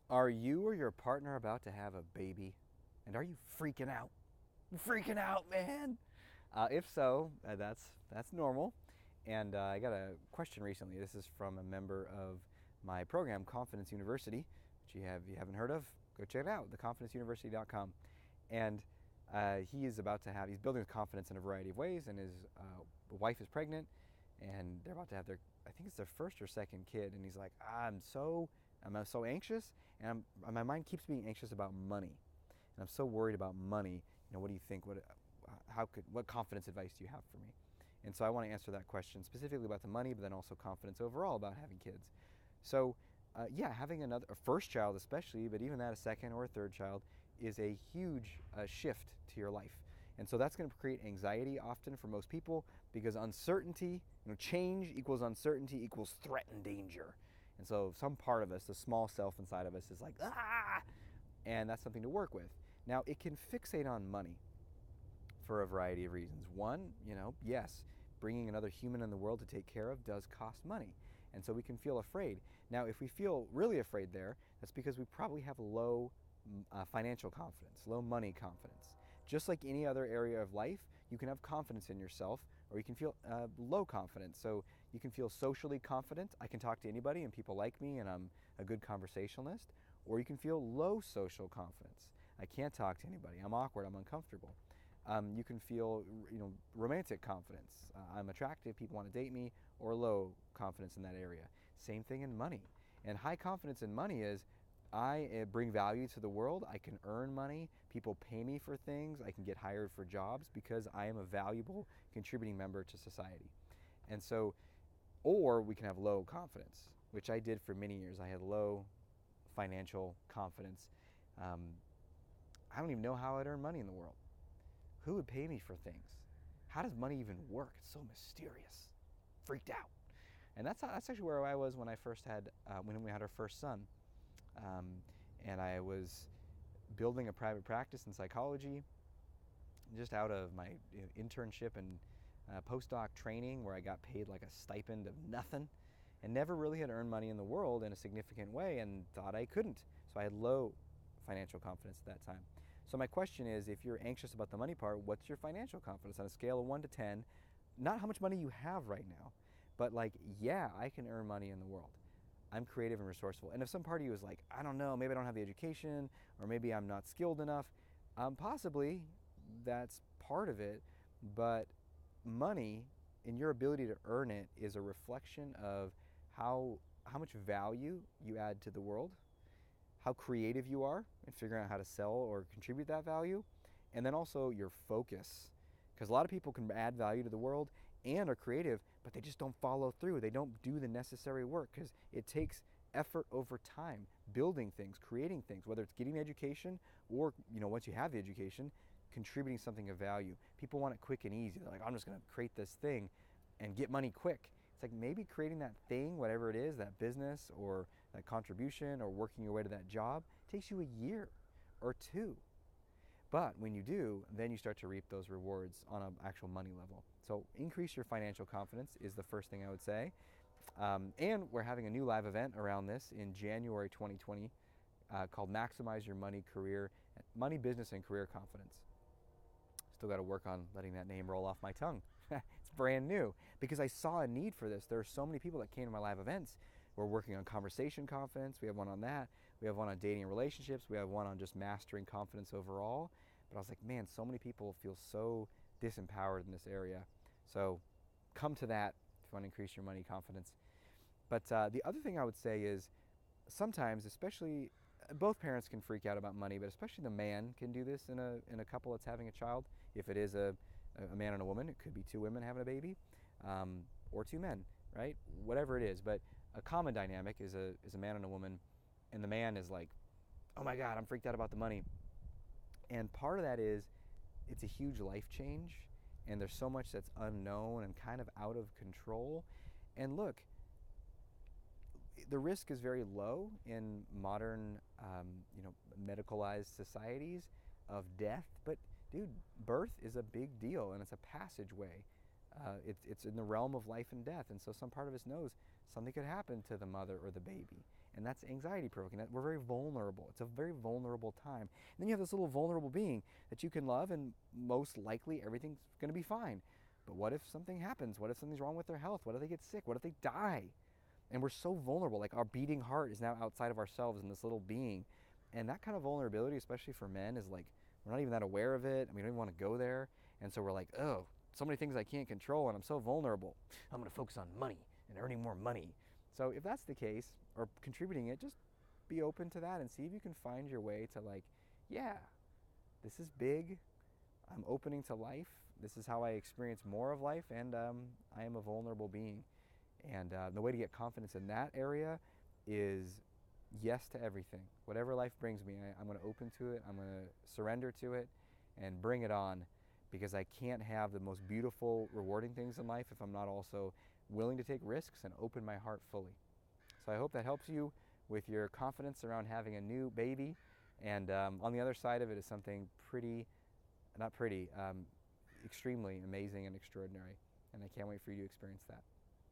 Are you or your partner about to have a baby? And are you freaking out? Freaking out, man! If so, that's normal. And I got a question recently. This is from a member of my program, Confidence University, which you haven't heard of. Go check it out, theconfidenceuniversity.com. And he's building his confidence in a variety of ways. And his wife is pregnant, and they're about to have I think it's their first or second kid. And he's like, I'm so anxious, and my mind keeps being anxious about money, and I'm so worried about money. What do you think? What confidence advice do you have for me? And so I want to answer that question specifically about the money, but then also confidence overall about having kids. So, yeah, having a first child especially, but even that a second or a third child is a huge shift to your life. And so that's going to create anxiety often for most people because uncertainty, change equals uncertainty equals threat and danger. And so some part of us, the small self inside of us, is like, ah, and that's something to work with. Now, it can fixate on money for a variety of reasons. One, yes, bringing another human in the world to take care of does cost money. And so we can feel afraid. Now, if we feel really afraid there, that's because we probably have low financial confidence, low money confidence. Just like any other area of life, you can have confidence in yourself, or you can feel low confidence. So you can feel socially confident. I can talk to anybody and people like me and I'm a good conversationalist. Or you can feel low social confidence. I can't talk to anybody. I'm awkward. I'm uncomfortable. You can feel, romantic confidence. I'm attractive. People want to date me. Or low confidence in that area. Same thing in money. And high confidence in money is I bring value to the world. I can earn money. People pay me for things. I can get hired for jobs because I am a valuable contributing member to society. And so, or we can have low confidence, which I did for many years. I had low financial confidence. Um, I don't even know how I'd earn money in the world. Who would pay me for things? How does money even work? It's so mysterious. Freaked out. And that's actually where I was when I first had when we had our first son. Um, and I was building a private practice in psychology, just out of my internship and postdoc training, where I got paid like a stipend of nothing, and never really had earned money in the world in a significant way, and thought I couldn't. So I had low financial confidence at that time. So my question is, if you're anxious about the money part, what's your financial confidence on a scale of 1 to 10? Not how much money you have right now, but like, yeah, I can earn money in the world. I'm creative and resourceful. And if some part of you is like, I don't know, maybe I don't have the education, or maybe I'm not skilled enough, possibly that's part of it. But money and your ability to earn it is a reflection of how much value you add to the world, how creative you are in figuring out how to sell or contribute that value, and then also your focus. Because a lot of people can add value to the world and are creative, but they just don't follow through. They don't do the necessary work because it takes effort over time, building things, creating things, whether it's getting education or, once you have the education, contributing something of value. People want it quick and easy. They're like, I'm just going to create this thing and get money quick. It's like maybe creating that thing, whatever it is, that business or that contribution or working your way to that job, takes you a year or two. But when you do, then you start to reap those rewards on an actual money level. So increase your financial confidence is the first thing I would say. And we're having a new live event around this in January 2020 called Maximize Your Money, Business, and Career Confidence. Still got to work on letting that name roll off my tongue. It's brand new because I saw a need for this. There are so many people that came to my live events. We're working on conversation confidence. We have one on that. We have one on dating and relationships. We have one on just mastering confidence overall. But I was like, man, so many people feel so disempowered in this area. So come to that if you want to increase your money confidence. But the other thing I would say is sometimes, especially both parents can freak out about money, but especially the man can do this in a couple that's having a child. If it is a man and a woman, it could be two women having a baby, or two men, right? Whatever it is. But a common dynamic is a man and a woman, and the man is like, oh my God, I'm freaked out about the money. And part of that is it's a huge life change, and there's so much that's unknown and kind of out of control. And look, the risk is very low in modern, medicalized societies of death. But dude, birth is a big deal, and it's a passageway. It's in the realm of life and death, and so some part of us knows something could happen to the mother or the baby. and that's anxiety provoking. That we're very vulnerable. It's a very vulnerable time. And then you have this little vulnerable being that you can love, and most likely everything's going to be fine. But what if something happens? What if something's wrong with their health? What if they get sick? What if they die? And we're so vulnerable. Like, our beating heart is now outside of ourselves in this little being. And that kind of vulnerability, especially for men, is like, we're not even that aware of it, and we don't even want to go there. And so we're like, oh, so many things I can't control, and I'm so vulnerable. I'm going to focus on money and earning more money. So if that's the case, or contributing it, just be open to that and see if you can find your way to, like, yeah, this is big. I'm opening to life. This is how I experience more of life, and I am a vulnerable being. And the way to get confidence in that area is yes to everything. Whatever life brings me, I'm going to open to it. I'm going to surrender to it and bring it on, because I can't have the most beautiful, rewarding things in life if I'm not also willing to take risks and open my heart fully. So I hope that helps you with your confidence around having a new baby. And on the other side of it is something extremely amazing and extraordinary. And I can't wait for you to experience that.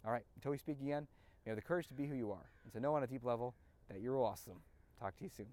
All right, until we speak again, you have the courage to be who you are and to know on a deep level that you're awesome. Talk to you soon.